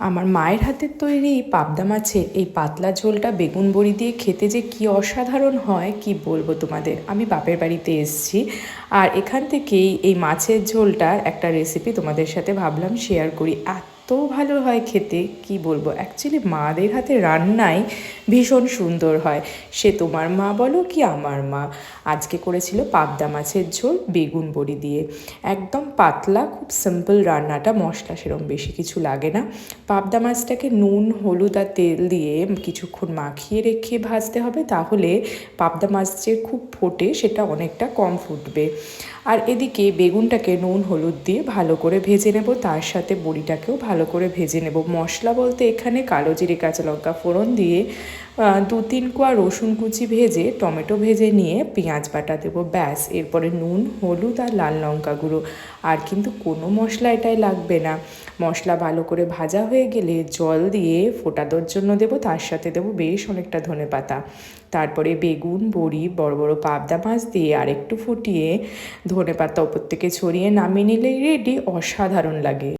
আমার মায়ের হাতের তৈরি পাবদা মাছের এই পাতলা ঝোলটা বেগুন বড়ি দিয়ে খেতে যে কী অসাধারণ হয় কি বলবো তোমাদের। আমি বাপের বাড়িতে এসেছি আর এখান থেকেই এই মাছের ঝোলটার একটা রেসিপি তোমাদের সাথে ভাবলাম শেয়ার করি। এত ভালো হয় খেতে কি বলবো। অ্যাকচুয়ালি মাদের হাতে রান্নাই ভীষণ সুন্দর হয়, সে তোমার মা বলো কি আমার মা। আজকে করেছিল পাবদা মাছের ঝোল বেগুন বড়ি দিয়ে, একদম পাতলা, খুব সিম্পল রান্নাটা, মশলা সেরকম বেশি কিছু লাগে না। পাবদা মাছটাকে নুন হলুদ আর তেল দিয়ে কিছুক্ষণ মাখিয়ে রেখে ভাজতে হবে, তাহলে পাবদা মাছ যে খুব ফোটে সেটা অনেকটা কম ফুটবে। আর এদিকে বেগুনটাকে নুন হলুদ দিয়ে ভালো করে ভেজে নেব, তার সাথে বড়িটাকেও ভালো করে ভেজে নেব। মশলা বলতে এখানে কালো জিরে কাঁচা লঙ্কা ফোড়ন দিয়ে 2-3 কোয়া রসুন কুচি ভেজে টমেটো ভেজে নিয়ে পেঁয়াজ বাটা দেবো, ব্যাস। এরপরে নুন হলুদ আর লাল লঙ্কা গুঁড়ো, আর কিন্তু কোনো মশলা এটাই লাগবে না। মশলা ভালো করে ভাজা হয়ে গেলে জল দিয়ে ফোটানোর জন্য দেবো, তার সাথে দেবো বেশ অনেকটা ধনেপাতা। তারপরে বেগুন বড়ি বড় বড় পাবদা মাছ দিয়ে আরেকটু ফুটিয়ে ধনেপাতা ওপর থেকে ছড়িয়ে নামিয়ে নিলেই রেডি। অসাধারণ লাগে।